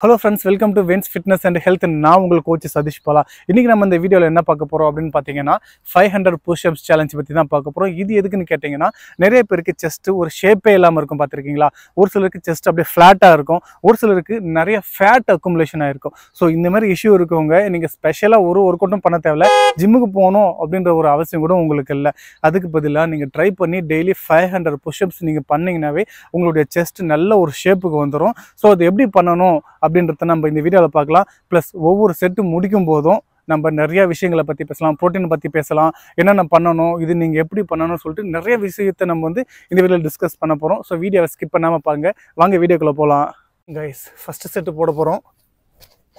Hello friends, welcome to Wins Fitness and Health. நான் உங்கள் coach Satish Bala. இன்னைக்கு நம்ம இந்த வீடியோல என்ன பார்க்க போறோம் அப்படினு பாத்தீங்கன்னா 500 push-ups challenge பத்தி தான் பார்க்க போறோம். இது எதுக்குன்னு கேட்டிங்கன்னா நிறைய பேருக்கு செஸ்ட் ஒரு ஷேப்பே இல்லாம இருக்கும் பாத்திருக்கீங்களா? ஒரு சிலருக்கு செஸ்ட் அப்படியே ஃப்ளாட்டா இருக்கும். ஒரு சிலருக்கு நிறைய ஃபேட் அக்குமுலேஷன் ஆயிருக்கும். சோ இந்த மாதிரி இஷ்யூ இருக்கவங்க நீங்க ஸ்பெஷலா ஒரு ஒர்க் அவுட்டும் பண்ண தேவையில்ல. ஜிம்முக்கு போகணும் அப்படின்ற ஒரு அவசியம் கூட உங்களுக்கு இல்ல. அதுக்கு பதிலா நீங்க ட்ரை பண்ணி டெய்லி 500 push-ups நீங்க பண்ணீங்கனாவே உங்களுடைய செஸ்ட் நல்ல ஒரு ஷேப்புக்கு வந்துரும். சோ அது எப்படி பண்ணனும் அப்படின்றத நம்ம இந்த வீடியோல பார்க்கலாம். ப்ளஸ் ஒவ்வொரு செட் முடிக்கும் போதும் நம்ம நிறைய விஷயங்களை பத்தி பேசலாம், புரோட்டீன் பத்தி பேசலாம், என்னென்ன பண்ணணும், இது நீங்க எப்படி பண்ணணும்னு சொல்லிட்டு நிறைய விஷயத்தை நம்ம வந்து இந்த வீடியோல டிஸ்கஸ் பண்ண போறோம். ஸோ வீடியோவை ஸ்கிப் பண்ணாம பாருங்க. வாங்க வீடியோக்குள்ள போகலாம். கைஸ் ஃபர்ஸ்ட் செட் போட போறோம்.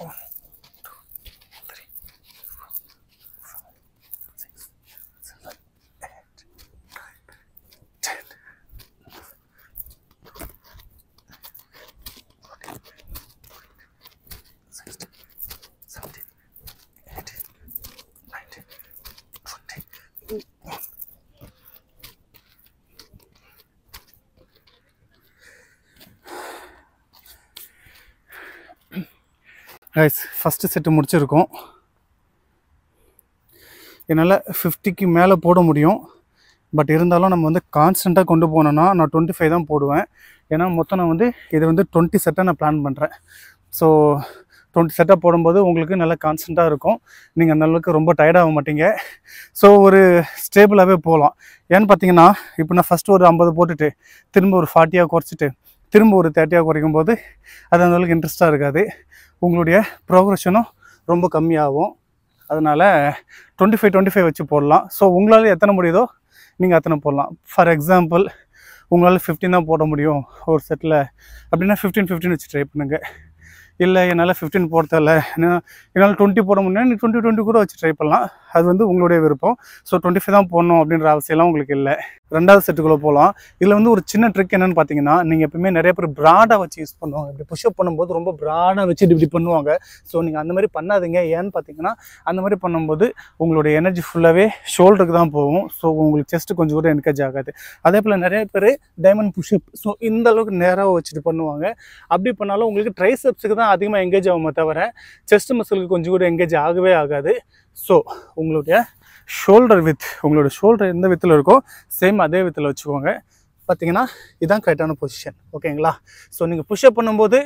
1 2 3 கைஸ் ஃபர்ஸ்ட் செட்டு முடிச்சிருக்கோம். என்னால் 50க்கு மேலே போட முடியும். பட் இருந்தாலும் நம்ம வந்து கான்ஸ்டண்ட்டாக கொண்டு போனோன்னா நான் 25 தான் போடுவேன். ஏன்னா மொத்தம் நான் வந்து இது வந்து 20 செட்டாக நான் பிளான் பண்ணுறேன். ஸோ 20 செட்டாக போடும்போது உங்களுக்கு நல்லா கான்ஸ்டண்ட்டாக இருக்கும். நீங்கள் அந்த அளவுக்கு ரொம்ப டயர்டாக மாட்டீங்க. ஸோ ஒரு ஸ்டேபிளாகவே போகலாம். ஏன்னு பார்த்தீங்கன்னா இப்போ நான் ஃபஸ்ட்டு ஒரு 50 போட்டுட்டு திரும்ப ஒரு 40 குறைச்சிட்டு திரும்ப ஒரு 30 குறைக்கும் போது அது அந்த அளவுக்கு இன்ட்ரெஸ்ட்டாக இருக்காது. உங்களுடைய ப்ரோக்ரெஷனும் ரொம்ப கம்மியாகும். அதனால் 25 வச்சு போடலாம். ஸோ உங்களால் எத்தனை முடியுதோ நீங்கள் அத்தனை போடலாம். ஃபார் எக்ஸாம்பிள் உங்களால் 15 தான் போட முடியும் ஒரு செட்டில் அப்படின்னா 15 வச்சு ட்ரை பண்ணுங்கள். இல்லை என்னால் 15 போட தேவையில்ல, என்னால் 20 போட முடியும், நீ 20 கூட வச்சு ட்ரை பண்ணலாம். அது வந்து உங்களுடைய விருப்பம். ஸோ 25 தான் போடணும் அப்படின்ற அவசியம்லாம் உங்களுக்கு இல்லை. ரெண்டாவது செட்டுக்குள்ளே போகலாம். இதில் வந்து ஒரு சின்ன ட்ரிக் என்னென்னு பார்த்தீங்கன்னா, நீங்கள் எப்பவுமே நிறைய பேர் ப்ராடாக வச்சு யூஸ் பண்ணுவாங்க. இப்படி புஷ்அப் பண்ணும்போது ரொம்ப ப்ராடாக வச்சு இப்படி பண்ணுவாங்க. ஸோ நீங்கள் அந்த மாதிரி பண்ணாதீங்க. ஏன்னு பார்த்தீங்கன்னா அந்த மாதிரி பண்ணும்போது உங்களுடைய எனர்ஜி ஃபுல்லாகவே ஷோல்டருக்கு தான் போகும். ஸோ உங்களுக்கு செஸ்ட்டு கொஞ்சம் கூட என்கரேஜ் ஆகாது. அதே போல் நிறைய பேர் டைமண்ட் புஷ்அப் ஸோ இந்த அளவுக்கு நேராக வச்சுட்டு பண்ணுவாங்க. அப்படி பண்ணாலும் உங்களுக்கு ட்ரைசெப்ஸுக்கு தான் அதிகமாக எங்கேஜ் ஆகுமே தவிர செஸ்ட் மசிலுக்கு கொஞ்சம் கூட எங்கேஜ் ஆகவே ஆகாது. ஸோ உங்களுடைய ஷோல்டர் வித், உங்களோட ஷோல்டர் எந்த வித்தில் இருக்கோ சேம் அதே வித்தில் வச்சுக்கோங்க. பார்த்தீங்கன்னா இதுதான் கரெக்டான பொசிஷன். ஓகேங்களா? ஸோ நீங்கள் புஷ்அப் பண்ணும்போது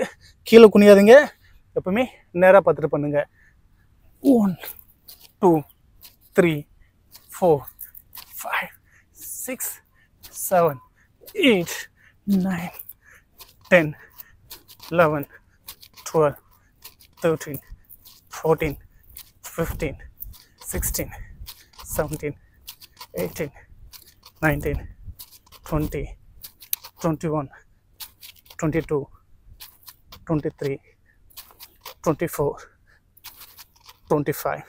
கீழே குனியாதீங்க, எப்பவுமே நேராக பார்த்துட்டு பண்ணுங்க. 1 2 3 4 5 6 7 8 9 10 11 12 13 14 15 16 17 18 19 20 21 22 23 24 25.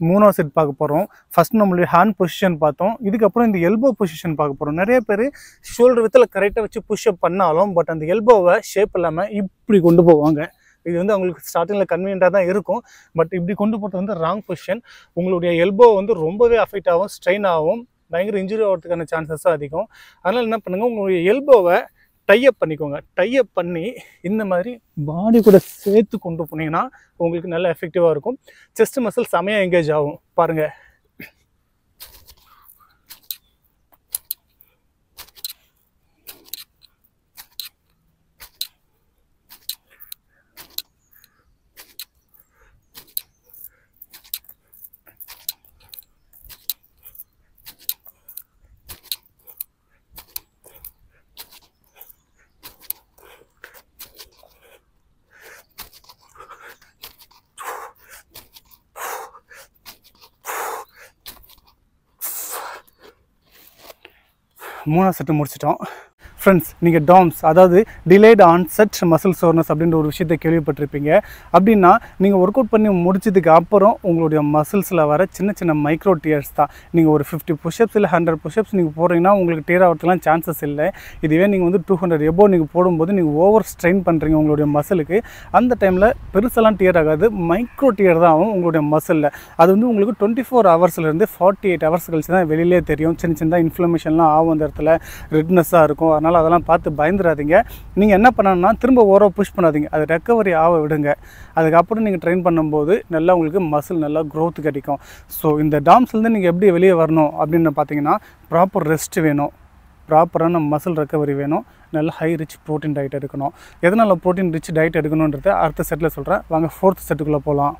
மூணாவது செட் பார்க்க போகிறோம். ஃபர்ஸ்ட் நம்மளுடைய ஹேண்ட் பொசிஷன் பார்த்தோம். இதுக்கப்புறம் இந்த எல்போ பொசிஷன் பார்க்க போகிறோம். நிறைய பேர் ஷோல்டர் வித்தில் கரெக்டாக வச்சு புஷ்அப் பண்ணாலும் பட் அந்த எல்போவை ஷேப் இல்லாமல் இப்படி கொண்டு போவாங்க. இது வந்து அவங்களுக்கு ஸ்டார்டிங்கில் கன்வீனியண்ட்டாக தான் இருக்கும். பட் இப்படி கொண்டு போகிறது வந்து ராங் பொசிஷன். உங்களுடைய எல்போ வந்து ரொம்பவே அஃபெக்ட் ஆகும், ஸ்ட்ரெயின் ஆகும், பயங்கர இன்ஜுரி ஆகிறதுக்கான சான்சஸும் அதிகம். அதனால் என்ன பண்ணுங்கள், உங்களுடைய எல்போவை டைஅப் பண்ணிக்கோங்க. டைஅப் பண்ணி இந்த மாதிரி பாடி கூட சேர்த்து கொண்டு போனீங்கன்னா உங்களுக்கு நல்ல எஃபெக்டிவாக இருக்கும். செஸ்ட் மசில் செமையாக எங்கேஜ் ஆகும். பாருங்கள். மூணாவது செட்டு முடிச்சிட்டோம். ஃப்ரெண்ட்ஸ், நீங்கள் டாம்ஸ் அதாவது டிலேட் ஆன்செட் மசில் சோர்னஸ் அப்படின்ற ஒரு விஷயத்தை கேள்விப்பட்டிருப்பீங்க. அப்படின்னா நீங்கள் ஒர்க் அவுட் பண்ணி முடிச்சதுக்கு அப்புறம் உங்களுடைய மசில்ஸில் வர சின்ன சின்ன மைக்ரோ டியர்ஸ் தான். நீங்கள் ஒரு 50 புஷ்அப்ஸ் இல்லை 100 புஷ்அப்ஸ் நீங்கள் போடுறீங்கன்னா உங்களுக்கு டியர் ஆகிறதுலாம் சான்சஸ் இல்லை. இதுவே நீங்கள் வந்து 200 எபோ நீங்கள் போடும்போது நீங்கள் ஓவர் ஸ்ட்ரெயின் பண்ணுறீங்க உங்களுடைய மசிலுக்கு. அந்த டைமில் பெருசெல்லாம் டியர் ஆகாது, மைக்ரோ டியர் தான் ஆகும் உங்களுடைய மசிலில். அது வந்து உங்களுக்கு 24 ஹவர்ஸ்லேருந்து 48 ஹவர்ஸ் கழிச்சு தான் வெளியிலே தெரியும். சின்ன சின்னதாக இன்ஃப்ளமேஷன்லாம் ஆகும், அந்த இடத்துல ரெட்னஸாக இருக்கும். அதனால் அதனால் அதெல்லாம் பார்த்து பயந்துடாதீங்க. நீங்கள் என்ன பண்ணணும்னா திரும்ப ஓவராக புஷ் பண்ணாதீங்க, அது ரெக்கவரி ஆக விடுங்க. அதுக்கப்புறம் நீங்கள் ட்ரெயின் பண்ணும்போது நல்லா உங்களுக்கு மசில் நல்லா க்ரோத் கிடைக்கும். ஸோ இந்த டாம்ஸ்லேருந்து நீங்கள் எப்படி வெளியே வரணும் அப்படின்னு பார்த்தீங்கன்னா ப்ராப்பர் ரெஸ்ட் வேணும், ப்ராப்பரான மசில் ரெக்கவரி வேணும், நல்ல ஹை ரிச் ப்ரோட்டீன் டயட் எடுக்கணும். எதனால் ப்ரோட்டீன் ரிச் டயட் எடுக்கணுன்றதை அடுத்த செட்டில் சொல்கிறேன். வாங்க 4th செட்டுக்குள்ளே போகலாம்.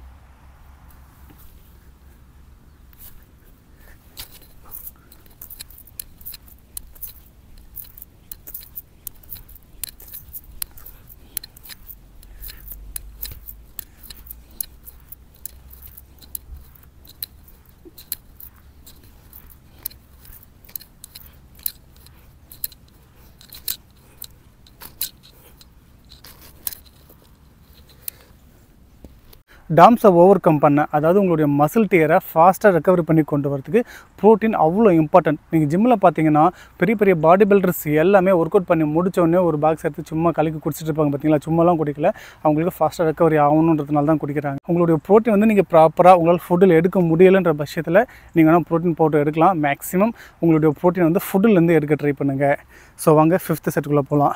டாம்ஸை ஓவர் கம் பண்ண, அதாவது உங்களுடைய மசில் டியரை ஃபாஸ்ட்டாக ரெக்கவரி பண்ணி கொண்டு வரதுக்கு ப்ரோட்டீன் அவ்வளோ இம்பார்ட்டன்ட். நீங்கள் ஜிம்மில் பார்த்தீங்கன்னா பெரிய பெரிய பாடி பில்டர்ஸ் எல்லாமே ஒர்க் அவுட் பண்ணி முடித்தோடனே ஒரு பாக்ஸ் எடுத்து சும்மா கலக்கி குடிச்சிட்டு இருப்பாங்க பார்த்தீங்களா. சும்மாலாம் குடிக்கல, அவங்களுக்கு ஃபாஸ்ட்டாக ரெக்கவரி ஆகணுன்றதுனால தான் குடிக்கிறாங்க. உங்களுடைய ப்ரோட்டீன் வந்து நீங்கள் ப்ராப்பராக உங்களால் ஃபுட்டில் எடுக்க முடியலைன்ற பட்சத்தில் நீங்கள் வேணால் ப்ரோட்டீன் பவுடர் எடுக்கலாம். மேக்ஸிமம் உங்களுடைய ப்ரோட்டீன் வந்து ஃபுட்டிலேருந்து எடுக்க ட்ரை பண்ணுங்கள். ஸோ வாங்க 5th செட்டுக்குள்ளே போகலாம்.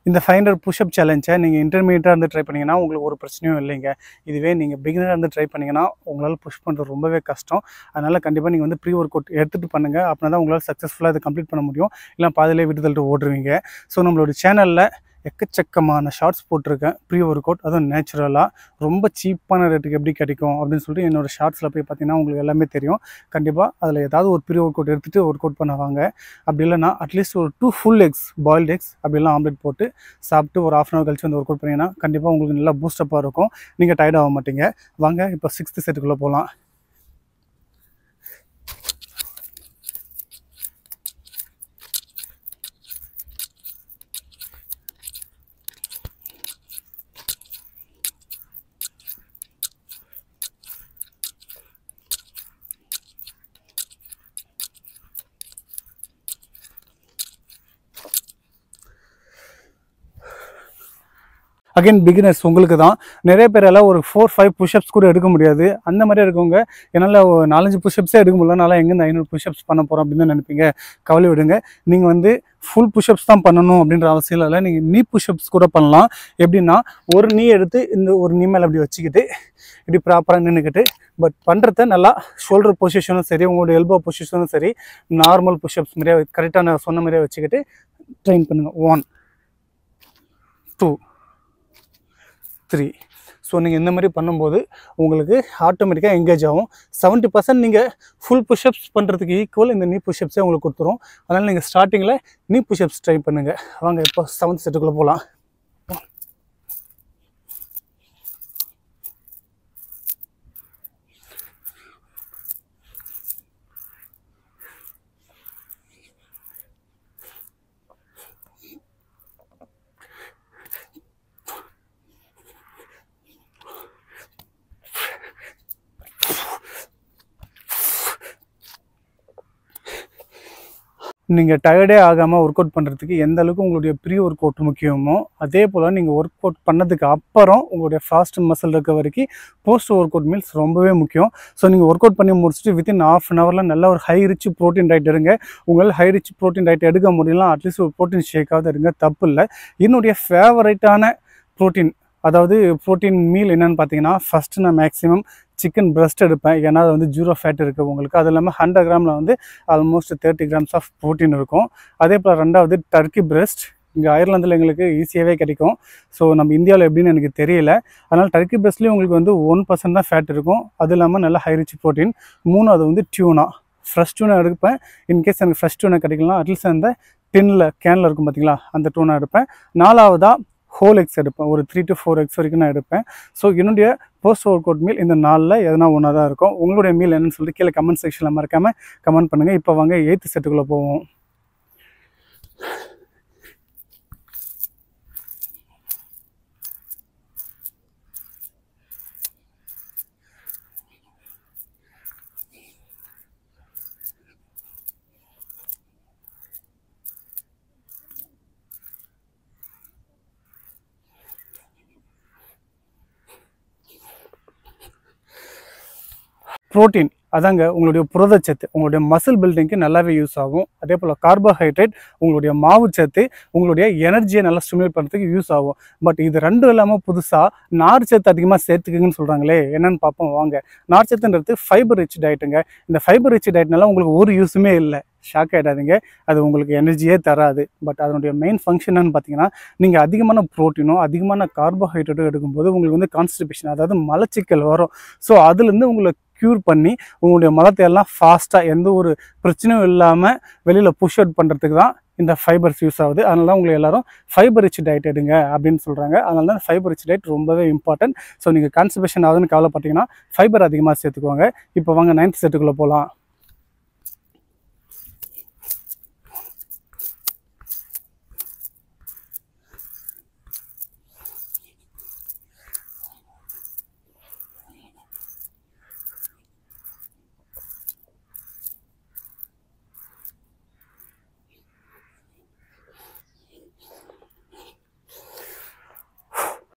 இந்த 500 புஷ்அப் சேலஞ்சை நீங்கள் இன்டர்மீடியட்டாக இருந்து ட்ரை பண்ணிங்கன்னா உங்களுக்கு ஒரு பிரச்சனையும் இல்லைங்க. இதுவே நீங்கள் பிகினராக இருந்து ட்ரை பண்ணிங்கன்னா உங்களால் புஷ் பண்ணுறது ரொம்பவே கஷ்டம். அதனால் கண்டிப்பாக நீங்கள் வந்து ப்ரீ ஒர்க் அவுட் எடுத்துகிட்டு பண்ணுங்கள். அப்படின்னா தான் உங்களால் சக்ஸஸ்ஃபுல்லாக இதை கம்ப்ளீட் பண்ண முடியும். இல்லை பாதியிலே விட்டு தள்ளிட்டு ஓடுவீங்க. ஸோ நம்மளோட சேனலில் எக்கச்சக்கமான ஷார்ட்ஸ் போட்டிருக்கேன் ப்ரீ ஒர்க் அவுட், அதுவும் நேச்சுரலாக ரொம்ப சீப்பான ரேட்டுக்கு எப்படி கிடைக்கும் அப்படின்னு சொல்லிட்டு என்னோடய ஷார்ட்ஸில் போய் பார்த்தீங்கன்னா உங்களுக்கு எல்லாமே தெரியும். கண்டிப்பாக அதில் ஏதாவது ஒரு ப்ரீ ஒர்க் அவுட் எடுத்துகிட்டு ஒர்க் அவுட் பண்ணுவாங்க. அப்படி இல்லைனா அட்லீஸ்ட் ஒரு 2 ஃபுல் எக்ஸ், பாயில்டு எக்ஸ் அப்படிலாம் ஆம்லெட் போட்டு சாப்பிட்டு ஒரு 1/2 hour கழிச்சு வந்து ஒர்க் அவுட் பண்ணிங்கன்னா கண்டிப்பாக உங்களுக்கு நல்லா பூஸ்டப்பாக இருக்கும். நீங்கள் டயர்ட் ஆக மாட்டீங்க. வாங்க இப்போ 6th செட்டுக்குள்ளே போகலாம். அகைன் பிகினர்ஸ் உங்களுக்கு தான். நிறைய பேரெல்லாம் ஒரு 4-5 புஷ்அப்ஸ் கூட எடுக்க முடியாது. அந்த மாதிரி இருக்கவங்க என்னால் 4-5 புஷ்அப்ஸே எடுக்க முடியல, நல்லா எங்கேருந்து 500 புஷ்அப்ஸ் பண்ண போகிறோம் அப்படின்னு தான் நினைப்பீங்க. கவலை விடுங்க. நீங்கள் வந்து ஃபுல் புஷ்அப்ஸ் தான் பண்ணணும் அப்படின்ற அவசியம் இல்லை. நீங்கள் நீ புஷ்அப்ஸ் கூட பண்ணலாம். எப்படின்னா ஒரு நீ எடுத்து இந்த ஒரு நீ மேலே அப்படி வச்சுக்கிட்டு இப்படி ப்ராப்பராக நின்றுக்கிட்டு பட் பண்ணுறத நல்லா ஷோல்டர் பொசிஷனும் சரி, உங்களோட எல்போ பொசிஷனும் சரி, நார்மல் புஷ்அப்ஸ் மாதிரியே கரெக்டாக நான் சொன்ன மாதிரியே வச்சுக்கிட்டு ட்ரெயின் பண்ணுங்கள். 1 2 3. ஸோ நீங்கள் இந்த மாதிரி பண்ணும்போது உங்களுக்கு ஆட்டோமேட்டிக்காக எங்கேஜ் ஆகும். 70% நீங்கள் ஃபுல் புஷ்அப்ஸ் பண்ணுறதுக்கு ஈக்குவல் இந்த நீ புஷ்அப்ஸே உங்களுக்கு கொடுத்துரும். அதனால் நீங்கள் ஸ்டார்டிங்கில் நீ புஷ்அப்ஸ் ட்ரை பண்ணுங்கள். வாங்க இப்போ 7th செட்டுக்குள்ளே போகலாம். நீங்கள் டயர்டே ஆகாமல் ஒர்க் அவுட் பண்ணுறதுக்கு எந்த அளவுக்கு உங்களுடைய ப்ரீ ஒர்க் அவுட் முக்கியமோ அதே போல் நீங்கள் ஒர்க் அவுட் பண்ணதுக்கு அப்புறம் உங்களுடைய ஃபாஸ்ட் மசில் ரெக்கவரிக்கு போஸ்ட் ஒர்க் அவுட் மீல்ஸ் ரொம்பவே முக்கியம். ஸோ நீங்கள் ஒர்க் அவுட் பண்ணி முடிச்சுட்டு வித்தின் ½ an hour நல்ல ஒரு ஹை ரிச் ப்ரோட்டீன் டயட் எடுங்க. உங்களால் ஹை ரிச் ப்ரோட்டீன் டயட் எடுக்க முடியலாம், அட்லீஸ்ட் ஒரு ப்ரோட்டீன் ஷேக்காவது எடுங்க, தப்பு இல்லை. என்னுடைய ஃபேவரட்டான ப்ரோட்டீன், அதாவது ப்ரோட்டீன் மீல் என்னென்னு பார்த்தீங்கன்னா ஃபஸ்ட்டு நான் மேக்ஸிமம் சிக்கன் பிரெஸ்ட் எடுப்பேன். ஏன்னா அது வந்து 0 ஃபேட் இருக்குது உங்களுக்கு. அது இல்லாமல் 100 கிராமில் வந்து ஆல்மோஸ்ட் 30 grams ஆஃப் ப்ரோட்டீன் இருக்கும். அதே போல் 2வது டர்க்கி பிரெஸ்ட். இங்கே அயர்லாந்தில் எங்களுக்கு ஈஸியாகவே கிடைக்கும். ஸோ நம்ம இந்தியாவில் எப்படின்னு எனக்கு தெரியல. அதனால் டர்க்கி பிரெஸ்ட்லேயும் உங்களுக்கு வந்து 1% தான் ஃபேட் இருக்கும். அது இல்லாமல் நல்ல ஹை ரிச் ப்ரோட்டீன். 3வது வந்து டியூனா, ஃப்ரெஷ் டியூனா எடுப்பேன். இன்கேஸ் எனக்கு ஃப்ரெஷ் டியூனா கிடைக்கலாம், அட்லீஸ்ட் அந்த கேனில் இருக்கும் பார்த்தீங்களா, அந்த டியூனா எடுப்பேன். 4வதாக ஹோல் எக்ஸ் எடுப்பேன். ஒரு 3 to 4 எக்ஸ் வரைக்கும் நான் எடுப்பேன். ஸோ என்னுடைய போஸ்ட் ஒர்க் அவுட் மீல் இந்த 4ல் எதனா ஒன்றா தான் இருக்கும். உங்களுடைய மீல் என்னன்னு சொல்லிட்டு கீழே கமெண்ட் செக்ஷனில் மறக்காமல் கமெண்ட் பண்ணுங்கள். இப்போ வாங்க 8th செட்டுக்குள்ளே போவோம். புரோட்டீன் அதாங்க உங்களுடைய புரதச்சத்து உங்களுடைய மசில் பில்டிங்க்கு நல்லாவே யூஸ் ஆகும். அதே போல் கார்போஹைட்ரேட் உங்களுடைய மாவுச்சத்து உங்களுடைய எனர்ஜியை நல்லா ஸ்டிமுலேட் பண்ணுறதுக்கு யூஸ் ஆகும். பட் இது ரெண்டும் இல்லாமல் புதுசாக நார்ச்சத்து அதிகமாக சேர்த்துக்குங்கன்னு சொல்கிறாங்களே, என்னென்னு பார்ப்போம் வாங்க. நார்ச்சத்துன்றது ஃபைபர் ரிச் டயட்டுங்க. இந்த ஃபைபர் ரிச் டயட்னால உங்களுக்கு ஒரு யூஸுமே இல்லை, ஷாக் ஆகிடாதீங்க. அது உங்களுக்கு எனர்ஜியே தராது. பட் அதனுடைய மெயின் ஃபங்க்ஷன்னு பார்த்தீங்கன்னா, நீங்கள் அதிகமான ப்ரோட்டீனோ அதிகமான கார்போஹைட்ரேட்டோ எடுக்கும்போது உங்களுக்கு வந்து கான்ஸ்டிபேஷன், அதாவது மலச்சிக்கல் வரும். ஸோ அதுலேருந்து உங்களை க்யூர் பண்ணி உங்களுடைய மலத்தை எல்லாம் ஃபாஸ்ட்டாக எந்த ஒரு பிரச்சனையும் இல்லாமல் வெளியில் புஷ் அவுட் பண்ணுறதுக்கு தான் இந்த ஃபைபர்ஸ் யூஸ் ஆகுது. அதனால தான் உங்களுக்கு எல்லாரும் ஃபைபர் ரிச் டயட் எடுங்க அப்படின்னு சொல்கிறாங்க. அதனால தான் ஃபைபர் ரிச் டயட் ரொம்பவே இம்பார்ட்டன்ட். ஸோ நீங்கள் கான்ஸ்டிபேஷன் ஆகுதுன்னு கவலைப்பட்டீங்கன்னா ஃபைபர் அதிகமாக சேர்த்துக்குவாங்க. இப்போ வாங்க 9th செட்டுக்குள்ளே போகலாம்.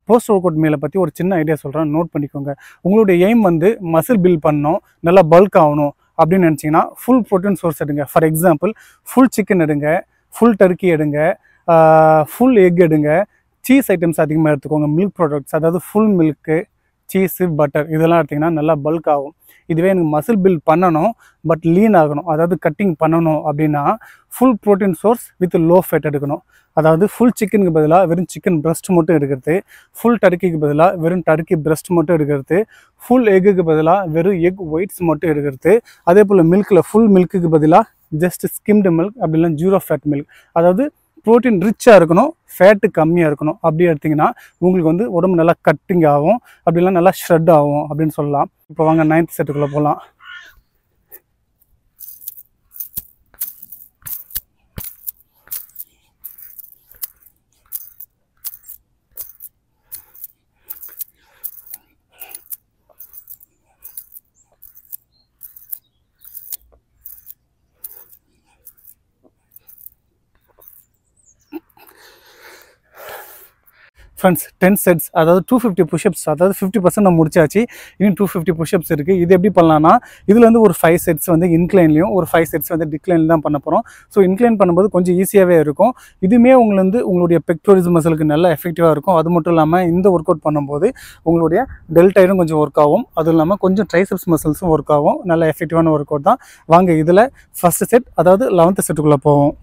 போஸ்ட் ஒர்க் அவுட் மீலை பற்றி ஒரு சின்ன ஐடியா சொல்கிறேன், நோட் பண்ணிக்கோங்க. உங்களுடைய எய்ம் வந்து மசில் பில்ட் பண்ணணும், நல்லா பல்க் ஆகணும் அப்படின்னு நினச்சிங்கன்னா ஃபுல் ப்ரோட்டீன் சோர்ஸ் எடுங்க. ஃபார் எக்ஸாம்பிள் ஃபுல் சிக்கன் எடுங்க, ஃபுல் டர்க்கி எடுங்க, ஃபுல் எக் எடுங்க. சீஸ் ஐட்டம்ஸ் அதிகமாக எடுத்துக்கோங்க. மில்க் ப்ராடக்ட்ஸ், அதாவது ஃபுல் மில்க்கு, சீஸு, பட்டர் இதெல்லாம் எடுத்திங்கன்னா நல்லா பல்க் ஆகும். இதுவே எனக்கு மசில் பில்ட் பண்ணணும் பட் லீன் ஆகணும், அதாவது கட்டிங் பண்ணணும் அப்படின்னா full protein source with low fat எடுக்கணும். அதாவது ஃபுல் சிக்கனுக்கு பதிலாக வெறும் சிக்கன் பிரஸ்ட் மட்டும் எடுக்கிறது, ஃபுல் டர்க்கிக்கு பதிலாக வெறும் டர்க்கி பிரஸ்ட் மட்டும் எடுக்கிறது, ஃபுல் எக்குக்கு பதிலாக வெறும் எக் ஒயிட்ஸ் மட்டும் எடுக்கிறது. அதே போல் மில்கில் ஃபுல் மில்க்குக்கு பதிலாக ஜஸ்ட் ஸ்கிம்டு மில்க் அப்படின்னா ஜீரோ ஃபேட் மில்க். அதாவது ப்ரோட்டீன் ரிச்சாக இருக்கணும், ஃபேட்டு கம்மியாக இருக்கணும். அப்படி எடுத்திங்கன்னா உங்களுக்கு வந்து உடம்பு நல்லா கட்டிங் ஆகும், அப்படிலாம் நல்லா ஷ்ரெட் ஆகும் அப்படின்னு சொல்லலாம். இப்போ வாங்க 9th செட்டுக்குள்ளே போகலாம். ஃப்ரெண்ட்ஸ் 10 செட்ஸ், அதாவது 250 புஷ்அப்ஸ், அதாவது 50% நம்ம முடிச்சாச்சு. இன்னும் 250 புஷ்அப்ஸ் இருக்குது. இது எப்படி பண்ணலாம்னா, இதில் வந்து ஒரு 5 செட்ஸ் வந்து இன்க்ளைன்லையும் ஒரு 5 செட்ஸ் வந்து டிக்ளைன்லையும் தான் பண்ண போகிறோம். ஸோ இன்க்ளைன் பண்ணும்போது கொஞ்சம் ஈஸியாகவே இருக்கும். இதுவுமே உங்களுக்கு வந்து உங்களுடைய பெக்டோரிஸ் மசிலுக்கு நல்லா எஃபெக்டிவாக இருக்கும். அது மட்டும் இல்லாமல் இந்த ஒர்க் அவுட் பண்ணும்போது உங்களுடைய டெல்டாயிடும் கொஞ்சம் ஒர்க் ஆகும். அதுவும் இல்லாமல் கொஞ்சம் ட்ரைசெப்ஸ் மசில்ஸும் ஒர்க் ஆகும். நல்ல எஃபெக்டிவான ஒர்க் அவுட் தான். வாங்க இதில் ஃபஸ்ட்டு செட், அதாவது 11th செட்டுக்குள்ளே போவோம்.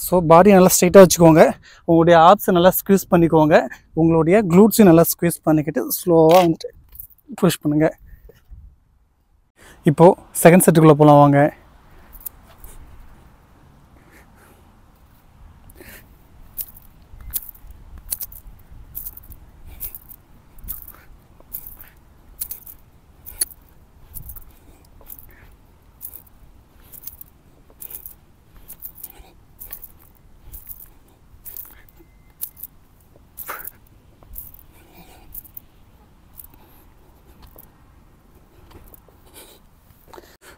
ஸோ பாடி நல்லா ஸ்ட்ரைட்டாக வச்சுக்கோங்க. உங்களுடைய ஆப்ஸை நல்லா ஸ்க்வீஸ் பண்ணிக்கோங்க. உங்களுடைய க்ளூட்ஸையும் நல்லா ஸ்க்வீஸ் பண்ணிக்கிட்டு ஸ்லோவாக வந்துட்டு புஷ் பண்ணுங்கள். இப்போது செகண்ட் செட்டுக்குள்ளே போகலாம் வாங்க.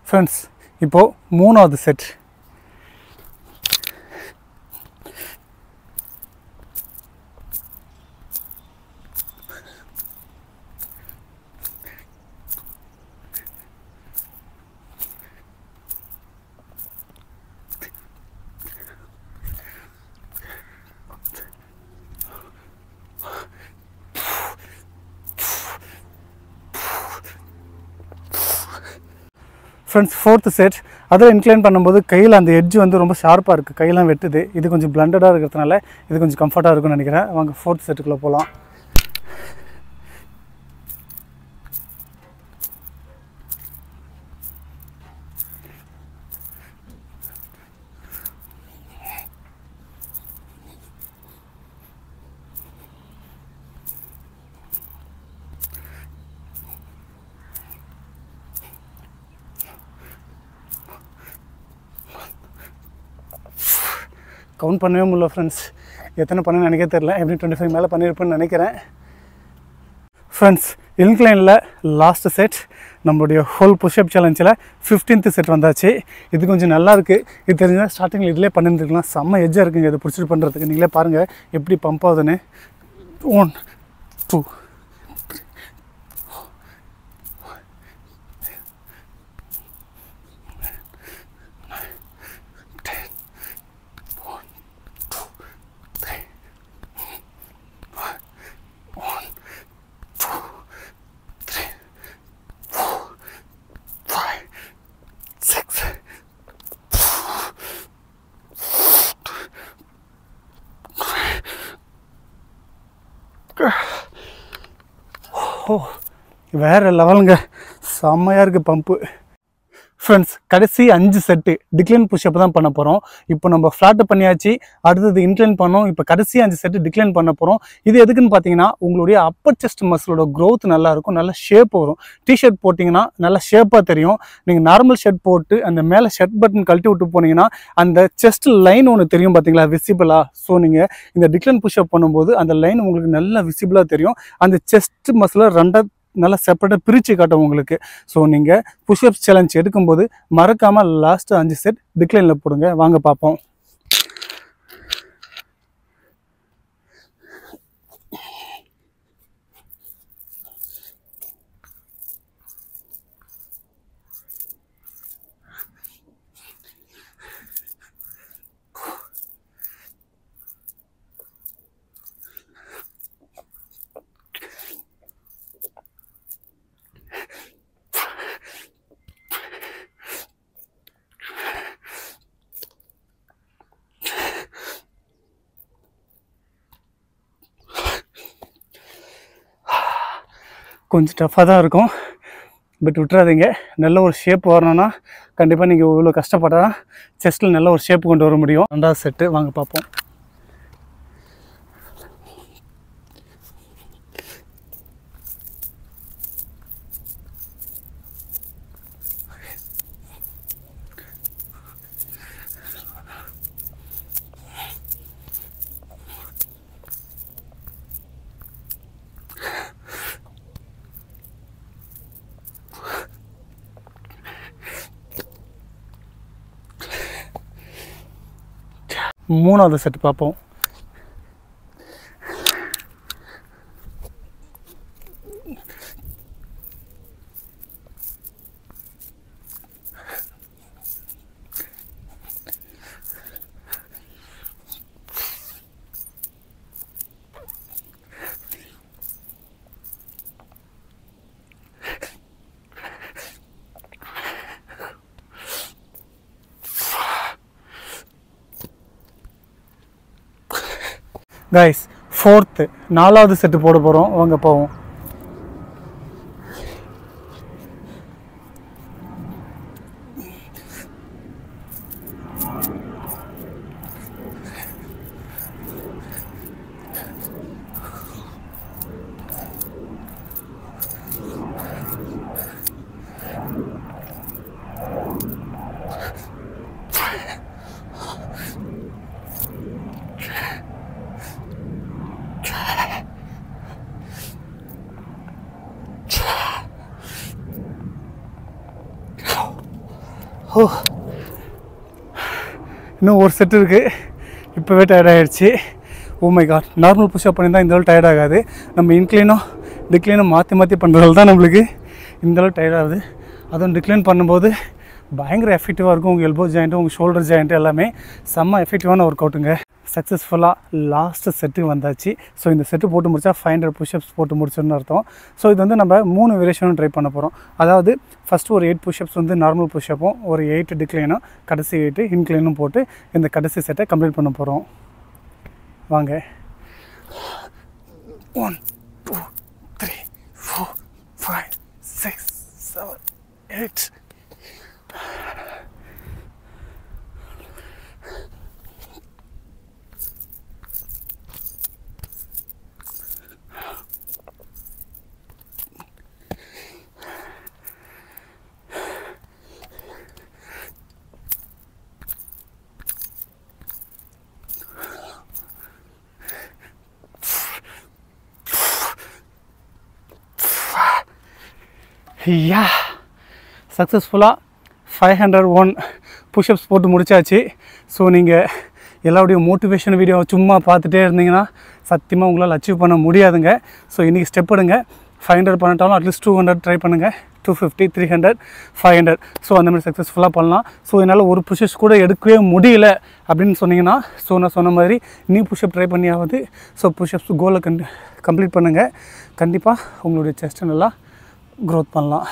ஃப்ரெண்ட்ஸ் இப்போது 3வது செட். Friends 4th set. அதில் இன்க்ளைன் பண்ணும்போது கையில் அந்த எட்ஜ் வந்து ரொம்ப ஷார்ப்பாக இருக்குது, கையெல்லாம் வெட்டுது. இது கொஞ்சம் பிளண்டடாக இருக்கிறதுனால இது கொஞ்சம் கம்ஃபர்ட்டாக இருக்கும்னு நினைக்கிறேன். வாங்க 4th செட்டுக்குள்ளே போகலாம். கவுண்ட் பண்ணவே முடியல ஃப்ரெண்ட்ஸ். எத்தனை பண்ணேன்னு எனக்கே தெரில. எப்படி 25 மேலே பண்ணியிருப்பேன்னு நினைக்கிறேன். ஃப்ரெண்ட்ஸ், இன்க்ளைனில் லாஸ்ட்டு செட் நம்மளுடைய ஹோல் புஷ்அப் சேலஞ்சில் 15th செட் வந்தாச்சு. இது கொஞ்சம் நல்லாயிருக்கு. இது தெரிஞ்சால் ஸ்டார்டிங்கில் இதிலே பண்ணியிருந்துருக்கலாம். செம்ம எஜ்ஜாக இருக்குங்க இதை பிடிச்சிட்டு பண்ணுறதுக்கு. நீங்களே பாருங்கள் எப்படி பம்ப் ஆகுதுன்னு. 1 2 வேறு லெவலுங்க. செம்மையாக இருக்குது பம்பு. ஃப்ரெண்ட்ஸ், கடைசி 5 செட்டு டிக்ளைன் புஷ்அப் தான் பண்ண போகிறோம். இப்போ நம்ம ஃப்ளாட்டு பண்ணியாச்சு. அடுத்தது இன்க்ளைன் பண்ணோம். இப்போ கடைசி 5 செட்டு டிக்ளைன் பண்ண போகிறோம். இது எதுக்குன்னு பார்த்தீங்கன்னா, உங்களுடைய அப்பர் செஸ்ட் மசிலோட க்ரோத் நல்லாயிருக்கும். நல்ல ஷேப் வரும். டிஷர்ட் போட்டிங்கன்னா நல்ல ஷேப்பாக தெரியும். நீங்கள் நார்மல் ஷர்ட் போட்டு அந்த மேலே ஷர்ட் பட்டன் கழட்டி விட்டு போனீங்கன்னா அந்த செஸ்ட் லைன் ஒன்று தெரியும் பார்த்தீங்களா, விசிபிளாக. ஸோ நீங்கள் இந்த டிக்ளைன் புஷ்அப் பண்ணும்போது அந்த லைன் உங்களுக்கு நல்லா விசிபிளாக தெரியும். அந்த செஸ்ட் மசிலை நல்லா செப்பரேட்டாக பிரித்து காட்டும் உங்களுக்கு. ஸோ நீங்கள் புஷ்அப்ஸ் சேலஞ்ச் எடுக்கும்போது மறக்காமல் லாஸ்ட்டு 5 செட் டிக்ளைனில் போடுங்க. வாங்க பார்ப்போம். கொஞ்சம் டஃப்பாக தான் இருக்கும், பட் விட்டுறாதீங்க. நல்ல ஒரு ஷேப் வரணும்னா கண்டிப்பாக நீங்கள் இவ்வளோ கஷ்டப்பட்டால் செஸ்ட்டில் நல்ல ஒரு ஷேப் கொண்டு வர முடியும். 2வது செட்டு வாங்க பார்ப்போம். மூணாவது செட் பார்ப்போம். கைஸ், 4th 4வது செட்டு போட போகிறோம். வாங்க போவோம். இன்னும் ஒரு செட் இருக்குது. இப்போவே டயர்ட் ஆகிடுச்சு. Oh my God, normal push up பண்ணியிருந்தால் இந்தளவு டயர்ட் ஆகாது. நம்ம இன்க்ளைனும் டிக்ளைனும் மாற்றி பண்ணுறதால தான் நம்மளுக்கு இந்தளவு டயர்ட் ஆகுது. அதுவும் டிக்ளைன் பண்ணும்போது பயங்கர எஃபெக்டிவாக இருக்கும். உங்கள் எல்போ ஜாயிண்ட்டு, உங்கள் ஷோல்டர் ஜாயிண்ட்டு எல்லாமே செம்ம எஃபெக்டிவான ஒர்க் அவுட்டுங்க. சக்ஸஸ்ஃபுல்லாக லாஸ்ட்டு செட்டு வந்தாச்சு. ஸோ இந்த செட்டு போட்டு முடித்தா 500 புஷ்அப்ஸ் போட்டு முடிச்சுன்னு அர்த்தம். ஸோ இது வந்து நம்ம 3 வேரியேஷனும் ட்ரை பண்ண போகிறோம். அதாவது ஃபஸ்ட்டு ஒரு 8 புஷ்அப்ஸ் வந்து நார்மல் புஷ்அப்பும், ஒரு 8 டிக்ளைனும், கடைசி 8 இன்க்ளைனும் போட்டு இந்த கடைசி செட்டை கம்ப்ளீட் பண்ண போகிறோம். வாங்க. 1 2 3 4 5 6 7 8. யா சக்ஸஸ்ஃபுல்லாக 501 புஷ்அப்ஸ் போட்டு முடிச்சாச்சு. ஸோ நீங்கள் எல்லாருடைய மோட்டிவேஷன் வீடியோ சும்மா பார்த்துட்டே இருந்தீங்கன்னா சத்தியமாக உங்களால் அச்சீவ் பண்ண முடியாதுங்க. ஸோ இன்றைக்கி ஸ்டெப் எடுங்க. 500 பண்ணிட்டாலும் அட்லீஸ்ட் 200 ட்ரை பண்ணுங்கள். 250, 300, 500. ஸோ அந்த மாதிரி சக்ஸஸ்ஃபுல்லாக பண்ணலாம். ஸோ என்னால் ஒரு புஷ்அப்ஸ் கூட எடுக்கவே முடியல அப்படின்னு சொன்னீங்கன்னா, ஸோ நான் சொன்ன மாதிரி நீ புஷ்அப் ட்ரை பண்ணியாவது ஸோ புஷ்அப்ஸ் கோலை கம்ப்ளீட் பண்ணுங்கள். கண்டிப்பாக உங்களுடைய செஸ்ட்டை நல்லா க்ரோத் பண்ணலாம்.